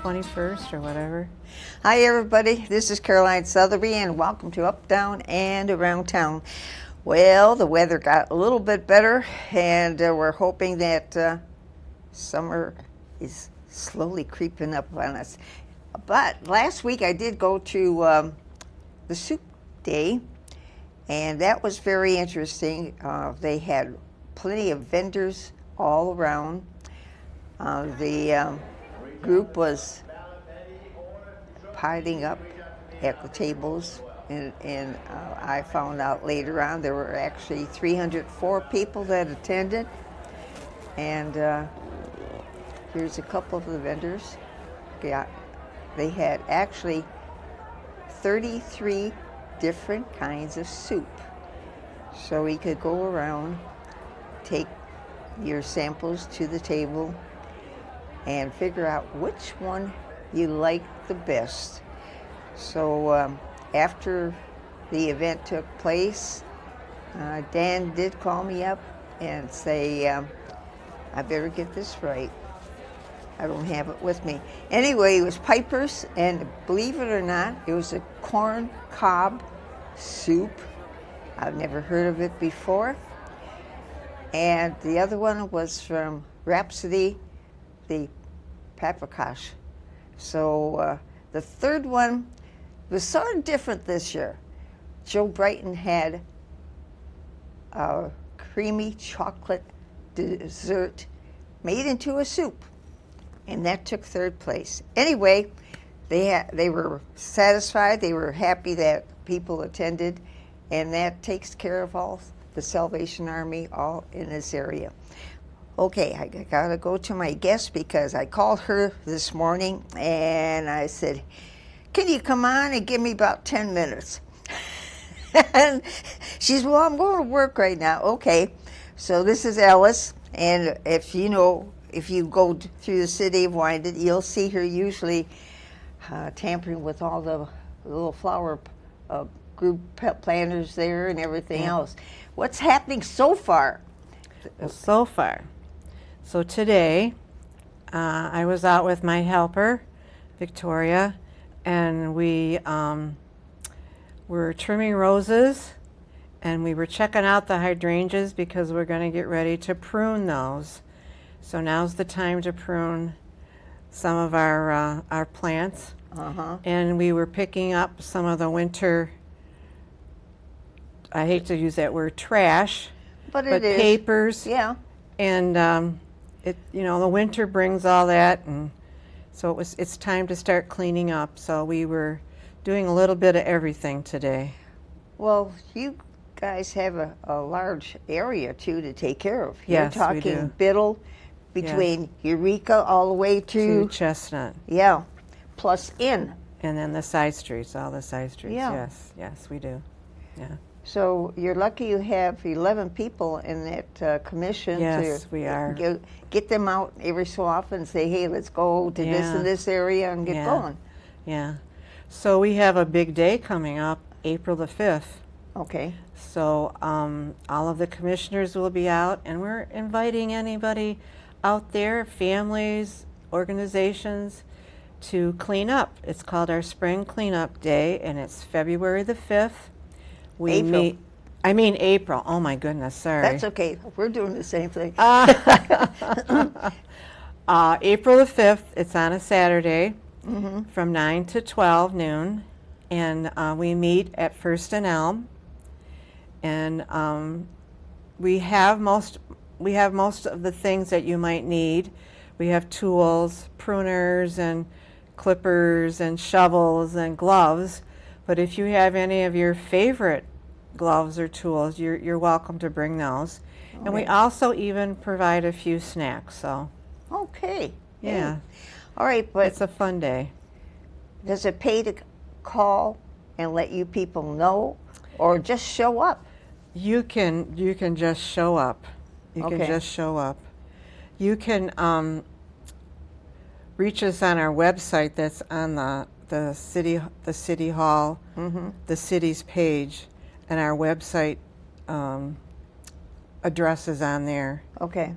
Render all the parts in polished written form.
21st or whatever. Hi everybody, this is Caroline Sotheby and welcome to Up, Down, and Around Town. Well, the weather got a little bit better and we're hoping that summer is slowly creeping up on us. But last week I did go to the Soup Day, and that was very interesting. They had plenty of vendors all around. The group was piling up at the tables, and I found out later on there were actually 304 people that attended. And here's a couple of the vendors. Yeah, they had actually 33 different kinds of soup. So we could go around, take your samples to the table, and figure out which one you like the best. So after the event took place, Dan did call me up and say, I better get this right. I don't have it with me. Anyway, it was Piper's, and believe it or not, it was a corn cob soup. I've never heard of it before. And the other one was from Rhapsody, the paprikash. So the third one was sort of different this year. Joe Brighton had a creamy chocolate dessert made into a soup, and that took third place. Anyway, they were satisfied. They were happy that people attended, and that takes care of all the Salvation Army all in this area. Okay, I gotta go to my guest because I called her this morning and I said, can you come on and give me about 10 minutes? And she said, well, I'm going to work right now. Okay, so this is Alice, and if you go through the city of Wyandotte, you'll see her usually tampering with all the little flower group planters there and everything else. What's happening so far? So today, I was out with my helper, Victoria, and we were trimming roses, and we were checking out the hydrangeas because we're going to get ready to prune those. So now's the time to prune some of our plants. And we were picking up some of the winter, I hate to use that word, trash, but papers. Yeah. And the winter brings all that, and so it's time to start cleaning up. So we were doing a little bit of everything today. Well, you guys have a large area too to take care of. Yes, You're talking we do. Biddle, between Eureka all the way to Chestnut. Yeah, plus Inn. And then the side streets, all the side streets. Yeah. Yes, we do. Yeah. So you're lucky you have 11 people in that commission. Yes, we are. Get them out every so often and say, hey, let's go to this and this area and get going. Yeah. So we have a big day coming up, April the 5th. Okay. So all of the commissioners will be out, and we're inviting anybody out there, families, organizations, to clean up. It's called our Spring Cleanup Day, and it's February the 5th. April. Oh my goodness, sorry. That's okay. We're doing the same thing. April the 5th, it's on a Saturday from 9 to 12 noon, and we meet at First and Elm, and we have most of the things that you might need. We have tools, pruners and clippers and shovels and gloves, but if you have any of your favorite gloves or tools, you're welcome to bring those. Okay. And we also even provide a few snacks. So. Okay. Yeah. Hey. All right, but it's a fun day. Does it pay to call and let you people know, or just show up? You can just show up. You can just show up. You can reach us on our website. That's on the city hall, the city's page, and our website address is on there. Okay.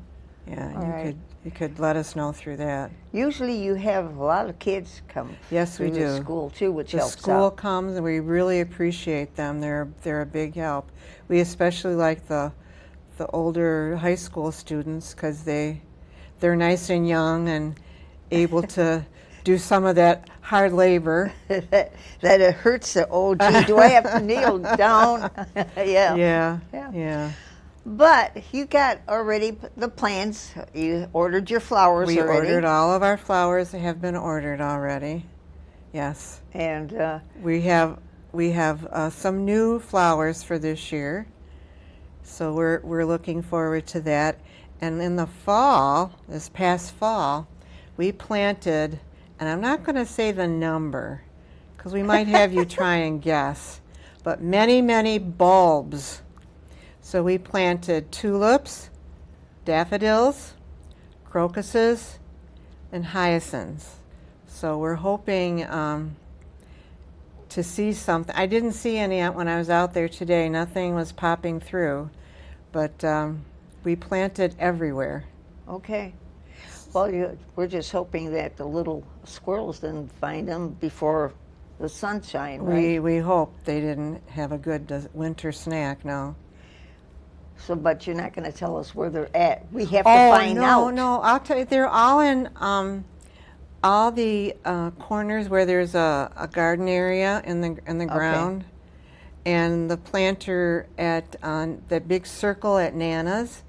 Yeah, you could let us know through that. Usually you have a lot of kids come Yes, we through the do. school too, which The helps school out. comes, and we really appreciate them. They're a big help. We especially like the older high school students because they're nice and young and able to do some of that hard labor. that it hurts the, oh gee, do I have to kneel down? Yeah. Yeah, Yeah. yeah. But you got already the plans. You ordered your flowers We already. ordered all of our flowers. They have been ordered already. Yes. And We have some new flowers for this year, so we're looking forward to that. And in the fall, this past fall, we planted, and I'm not going to say the number because we might have you try and guess, but many bulbs. So we planted tulips, daffodils, crocuses, and hyacinths. So we're hoping to see something. I didn't see any when I was out there today. Nothing was popping through, but we planted everywhere. okay. Well, we're just hoping that the little squirrels didn't find them before the sunshine, right? We hope they didn't have a good winter snack. No. So, but you're not going to tell us where they're at. We have to Oh find out. no! I'll tell you. They're all in all the corners where there's a garden area in the ground, and the planter at the big circle at Nana's,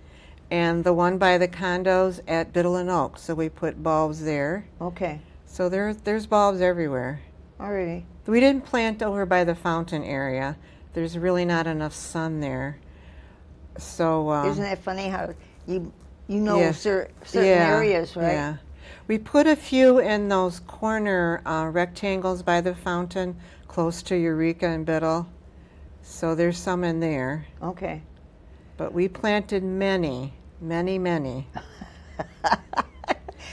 and the one by the condos at Biddle and Oak. So we put bulbs there. Okay. So there's bulbs everywhere. Alrighty. We didn't plant over by the fountain area. There's really not enough sun there. So Isn't that funny how you know yeah. certain Yeah, areas, right? Yeah. We put a few in those corner rectangles by the fountain close to Eureka and Biddle. So there's some in there. Okay. But we planted many.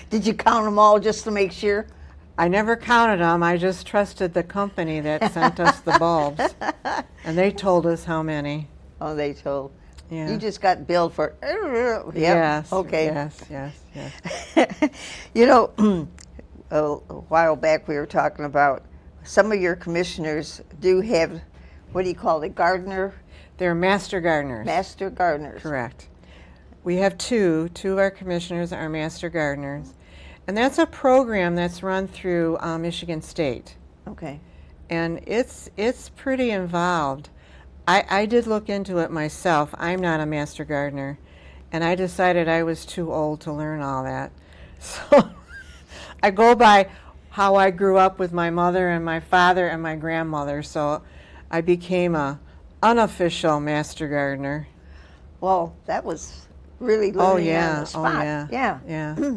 Did you count them all just to make sure? I never counted them. I just trusted the company that sent us the bulbs. And they told us how many. Oh, they told. Yeah. You just got billed for. Yep. Yes. Okay. Yes. You know, a while back we were talking about some of your commissioners do have, what do you call it, gardener, They're master gardeners. master gardeners. Correct. We have two of our commissioners are master gardeners. And that's a program that's run through Michigan State. Okay. And it's pretty involved. I did look into it myself. I'm not a master gardener. And I decided I was too old to learn all that. So I go by how I grew up with my mother and my father and my grandmother. So I became a unofficial master gardener. Well, that was really learning on yeah. the spot. Oh, yeah. Yeah. Yeah.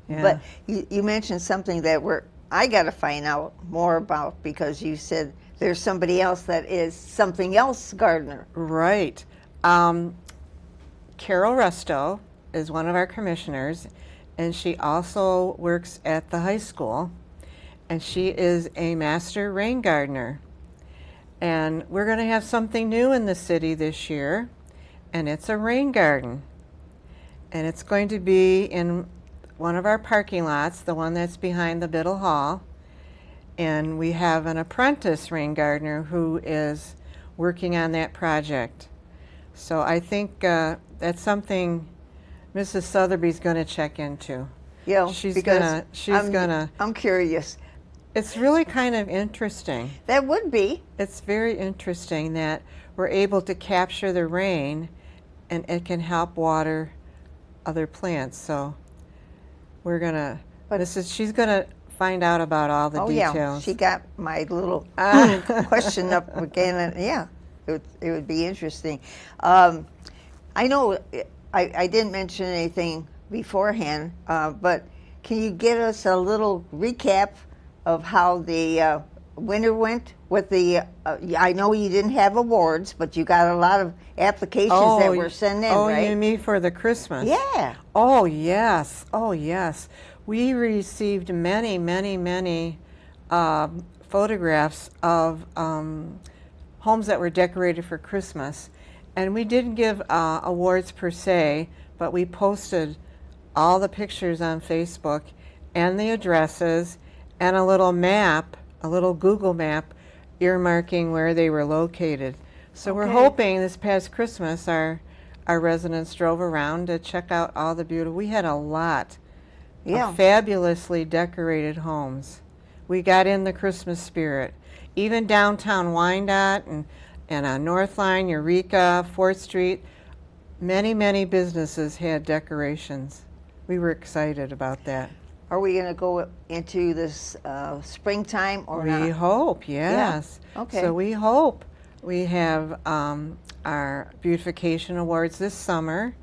Yeah. But you mentioned something that I got to find out more about because you said there's somebody else that is something else gardener. Right. Carol Resto is one of our commissioners, and she also works at the high school, and she is a master rain gardener. And we're going to have something new in the city this year, and it's a rain garden. And it's going to be in one of our parking lots, the one that's behind the Biddle Hall. And we have an apprentice rain gardener who is working on that project. So I think that's something Mrs. Sotheby's going to check into. Yeah, She's because gonna. I'm curious. It's really kind of interesting. That would be. It's very interesting that we're able to capture the rain, and it can help water other plants. So we're gonna. She's gonna find out about all the details. Yeah, she got my little question up again, and yeah, it would be interesting. I know I didn't mention anything beforehand, but can you give us a little recap of how the winter went with the? I know you didn't have awards, but you got a lot of applications that were sent in, right? Oh, you mean for the Christmas? Yeah. Oh yes. Oh yes. We received many photographs of homes that were decorated for Christmas. And we didn't give awards per se, but we posted all the pictures on Facebook and the addresses and a little map, a little Google map earmarking where they were located. So we're Okay. hoping this past Christmas our residents drove around to check out all the beautiful. We had a lot Yeah. of fabulously decorated homes. We got in the Christmas spirit. Even downtown Wyandotte and on North Line, Eureka, 4th Street, many businesses had decorations. We were excited about that. Are we going to go into this springtime or We not? hope, yes. Okay. So we hope we have our beautification awards this summer,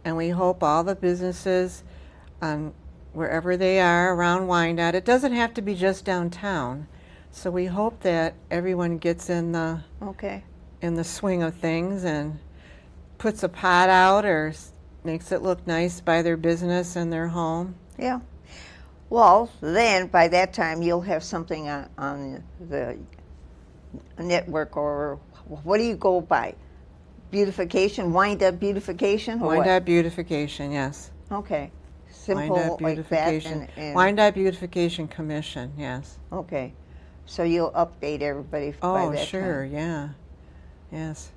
and we hope all the businesses, wherever they are around Wyandotte, it doesn't have to be just downtown. So we hope that everyone gets in the Okay. swing of things and puts a pot out or makes it look nice by their business and their home. Yeah. Well, then by that time you'll have something on the network, or what do you go by? Beautification, Wyandotte beautification, or Wyandotte Beautification, yes. what? Okay. Simple Wyandotte like that. Beautification. And Wyandotte Beautification Commission, yes. okay. So you'll update everybody by Oh, that sure, time. yeah. Yes.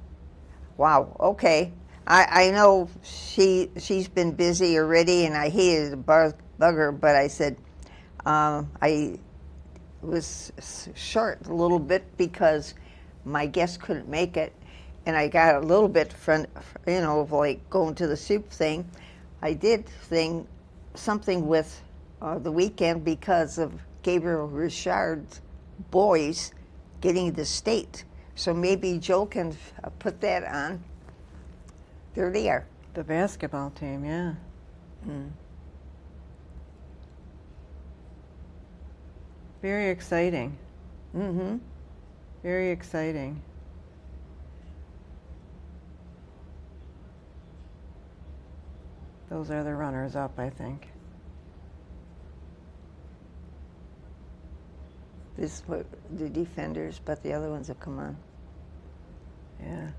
Wow. Okay. I know she's been busy already, and I hated to bug her, but I said I was short a little bit because my guest couldn't make it, and I got a little bit of like going to the soup thing. I did something with the weekend because of Gabriel Richard's boys getting the state. So maybe Joe can put that on. There they are. The basketball team, yeah. Very exciting. Mm-hmm. Very exciting. Those are the runners up, I think. This were the defenders, but the other ones have come on. Yeah.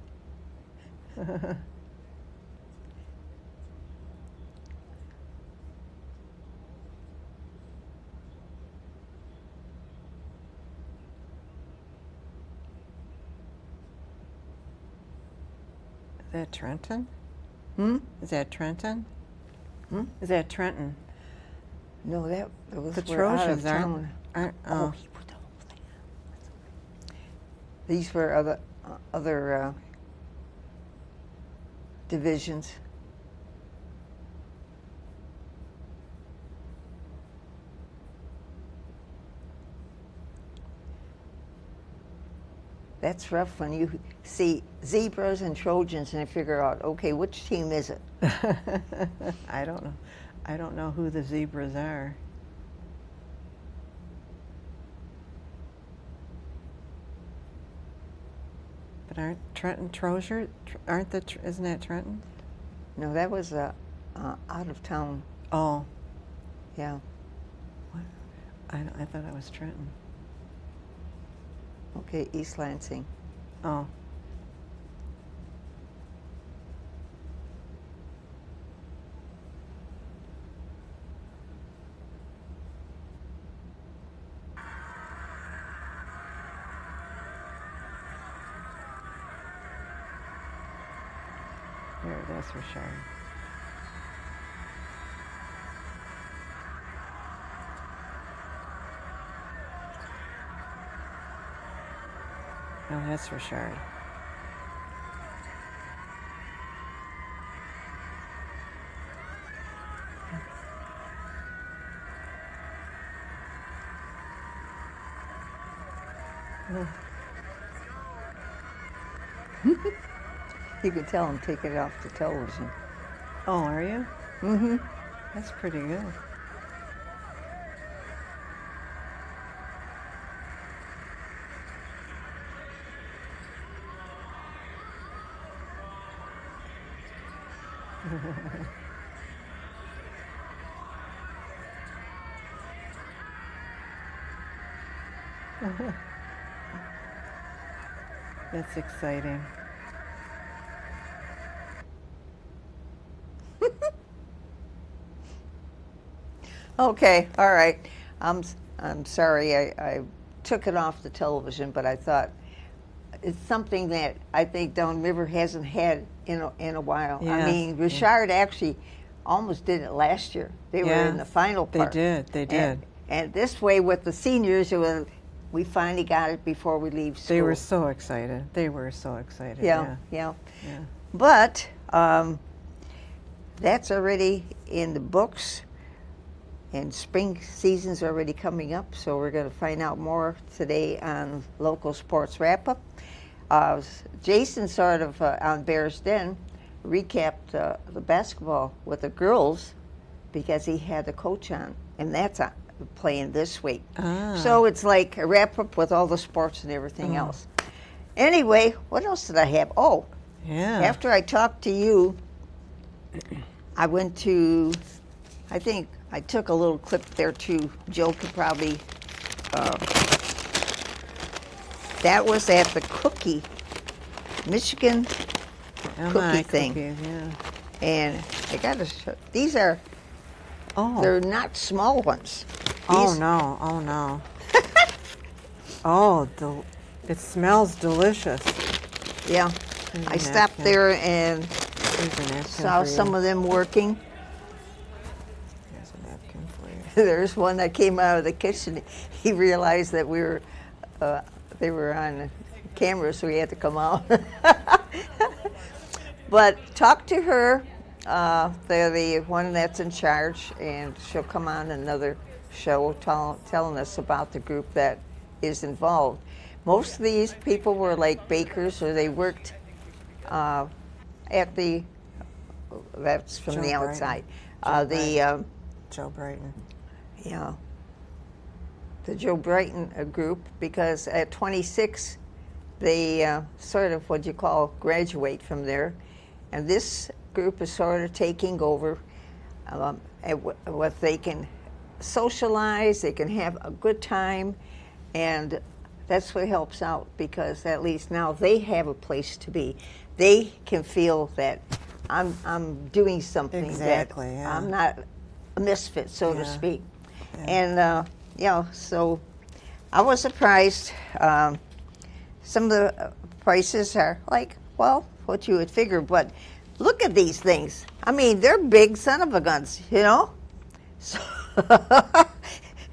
Is that Trenton? Hmm? Is that Trenton? Hmm? Is that Trenton? No, that was The we're out of Trojans town. aren't. Oh, Oh, he put the whole thing on. These were other divisions. That's rough when you see zebras and Trojans and figure out, okay, which team is it? I don't know. I don't know who the zebras are. But aren't Trenton Trozier? Isn't that Trenton? No, that was out of town. Oh, Yeah. I thought it was Trenton. Okay, East Lansing. Oh. There, that's for sure. No, that's for sure. You could tell I'm taking it off the television. Oh, are you? Mm-hmm. That's pretty good. That's exciting. Okay, all right. I'm sorry I took it off the television, but I thought it's something that I think Down River hasn't had in a while. I Yes, mean, yeah. Richard actually almost did it last year. They were in Yeah, the final they part. did, they did. And this way with the seniors, we finally got it before we leave school. They were so excited. They were so excited. yeah. Yeah. But that's already in the books, and spring season's already coming up, so we're going to find out more today on Local Sports Wrap-Up. Jason sort of, on Bears Den, recapped the basketball with the girls because he had the coach on, and that's playing this week. So it's like a wrap-up with all the sports and everything else. Anyway, what else did I have? Oh, Yeah. after I talked to you, I went to, I think I took a little clip there too. Jill could probably, that was at the Michigan cookie thing. Cookies, yeah. And I got to show, these are, Oh. they're not small ones. Oh These- no! Oh no! It smells delicious. Yeah. Here's I a stopped napkin. there and Here's a napkin saw for you. some of them working. Here's a napkin for you. There's one that came out of the kitchen. He realized that they were on camera, so he had to come out. But talk to her. They're the one that's in charge, and she'll come on another show telling us about the group that is involved. Most of these people were like bakers, or they worked at the. That's from Joe the Brighton. outside. Joe Joe Brighton. Yeah, the Joe Brighton group, because at 26, they sort of what you call graduate from there. And this group is sort of taking over. And what they can socialize, they can have a good time, and that's what helps out, because at least now they have a place to be. They can feel that I'm doing something, Exactly, that yeah. I'm not a misfit, so to Yeah. speak. Yeah. And so I was surprised. Some of the prices are like, well, what you would figure, but look at these things. I mean, they're big son of a guns, you know? So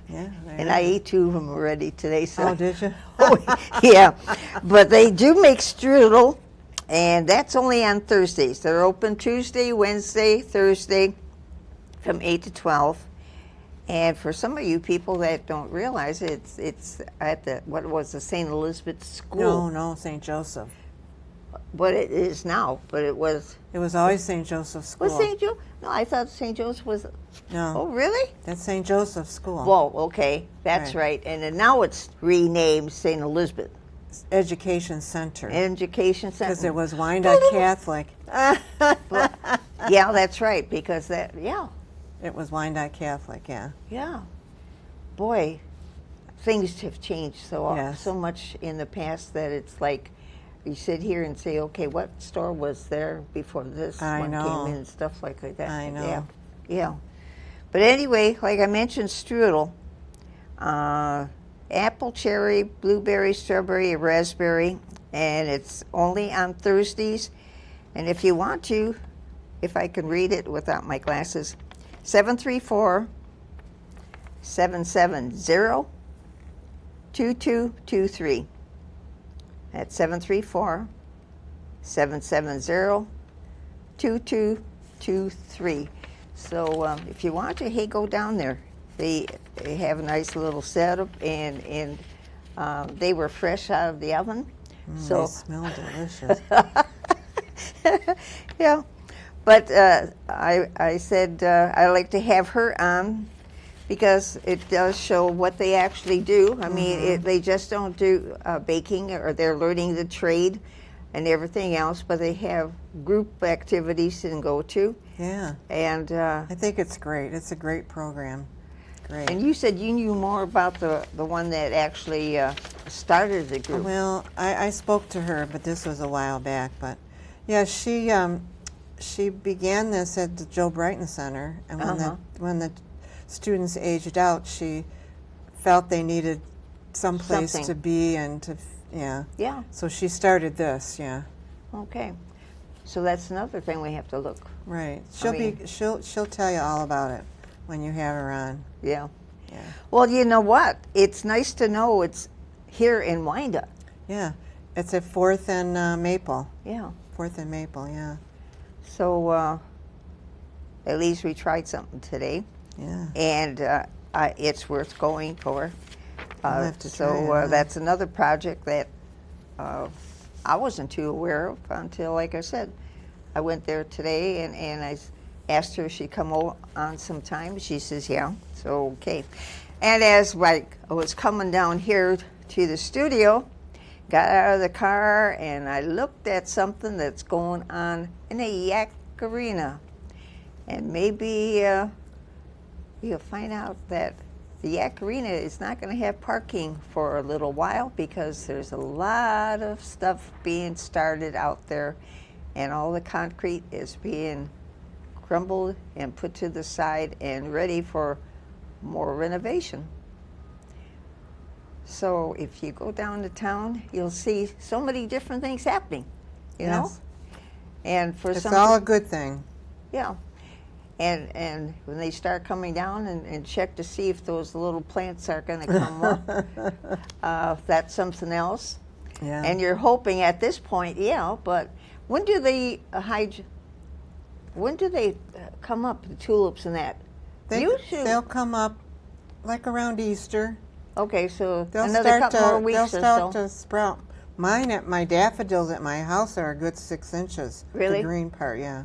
Yeah. and I ate 2 of them already today. So Oh, did you? Oh, yeah. But they do make strudel, and that's only on Thursdays. They're open Tuesday, Wednesday, Thursday from 8 to 12. And for some of you people that don't realize it, it's at the, what was the St. Elizabeth School. No, St. Joseph. But it is now, but it was. It was always St. Joseph's School. Was St. Joe? No, I thought St. Joseph was. No, Oh, really? that's St. Joseph's School. Whoa, okay. That's Right. right. And then now it's renamed St. Elizabeth Education Center. Education Center. Because it was Wyandotte Catholic. Yeah, that's right. Because yeah. It was Wyandotte Catholic, yeah. Yeah. Boy, things have changed Yes. so much in the past that it's like you sit here and say, okay, what store was there before this I one know. came in and stuff like that. I know. Yeah. Yeah. But anyway, like I mentioned, strudel, apple, cherry, blueberry, strawberry, raspberry, and it's only on Thursdays. And if you want to, if I can read it without my glasses, 734-770-2223. That's 734-770-2223. So if you want to, hey, go down there. They have a nice little setup, and they were fresh out of the oven. So They smell delicious. yeah, but I said I like to have her on because it does show what they actually do. I mean, they just don't do baking, or they're learning the trade and everything else, but they have group activities to go to. Yeah. And I think it's great. It's a great program. Great. and you said you knew more about the one that actually started the group. Well, I spoke to her, but this was a while back. But yeah, she began this at the Joe Brighton Center, and when the students aged out, she felt they needed some place Something. to be and to, yeah. Yeah. So she started this, yeah. Okay. So that's another thing we have to look. Right. mean- She'll tell you all about it when you have her on. Yeah. Yeah. Well, you know what? It's nice to know it's here in Wyandotte. Yeah. It's at 4th and Maple. Yeah. 4th and Maple, yeah. So at least we tried something today, Yeah. and it's worth going for. I'll have to So try it. that's another project that I wasn't too aware of until, like I said, I went there today and I asked her if she'd come on sometime. She says, yeah. So, okay. And as I was coming down here to the studio, got out of the car and I looked at something that's going on in the Yak Arena. And maybe you'll find out that the Yak Arena is not going to have parking for a little while because there's a lot of stuff being started out there and all the concrete is being crumbled and put to the side and ready for more renovation. So if you go down to town, you'll see so many different things happening, you know? Yes. And for It's some, all a good thing. yeah. And when they start coming down and check to see if those little plants are going to come up, that's something else. Yeah. And you're hoping at this point, yeah, but when do they come up, the tulips and that? They'll come up like around Easter. Okay, so They'll another couple more weeks they'll or start so. to sprout. My daffodils at my house are a good 6 inches. Really? The green part, yeah.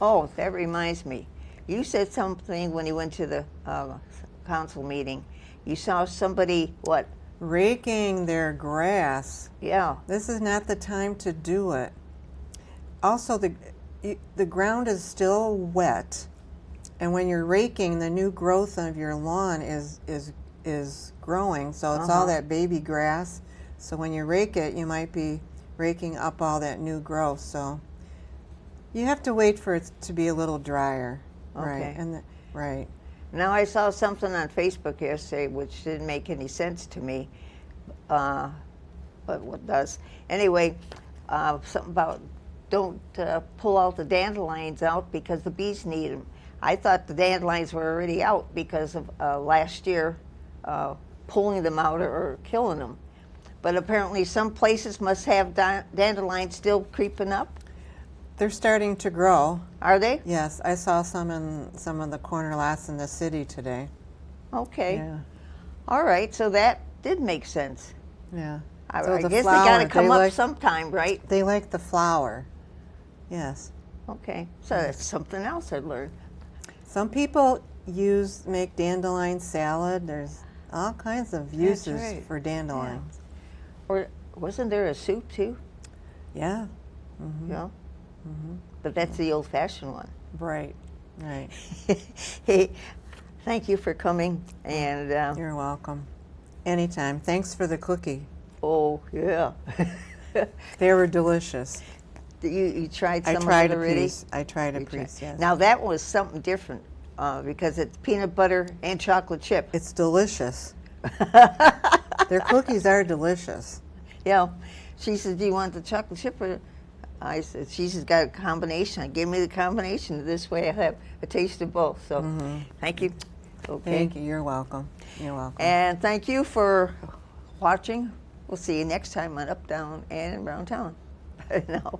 Oh, that reminds me. You said something when you went to the council meeting. You saw somebody, what? Raking their grass. Yeah. This is not the time to do it. Also, the ground is still wet, and when you're raking, the new growth of your lawn is growing. So it's all that baby grass. So when you rake it, you might be raking up all that new growth. So you have to wait for it to be a little drier. Okay. Right. Right. Now I saw something on Facebook yesterday which didn't make any sense to me, but what does? Anyway, something about don't pull all the dandelions out because the bees need them. I thought the dandelions were already out because of last year pulling them out or killing them. But apparently some places must have dandelions still creeping up. They're starting to grow. Are they? Yes, I saw some in some of the corner lots in the city today. Okay. Yeah. All right, so that did make sense. Yeah. I So guess the they got flower, to come they up like- sometime, right? They like the flower. Yes. Okay, so that's something else I learned. Some people make dandelion salad. There's all kinds of uses right. for dandelions. Or wasn't there a soup too? Yeah. You know? But that's the old-fashioned one. Right. Right. Hey, thank you for coming. And You're welcome. Anytime. Thanks for the cookie. oh yeah, They were delicious. you tried I some tried of it a already. piece. I tried a You tried- piece. Yes. Now that was something different because it's peanut butter and chocolate chip. It's delicious. Their cookies are delicious. Yeah. She said, "Do you want the chocolate chip?" Or I said, "She's got a combination. Give me the combination. This way I have a taste of both." So, thank you. Okay. Thank you. You're welcome. You're welcome. And thank you for watching. We'll see you next time on Up, Down, and Around Town. Bye now.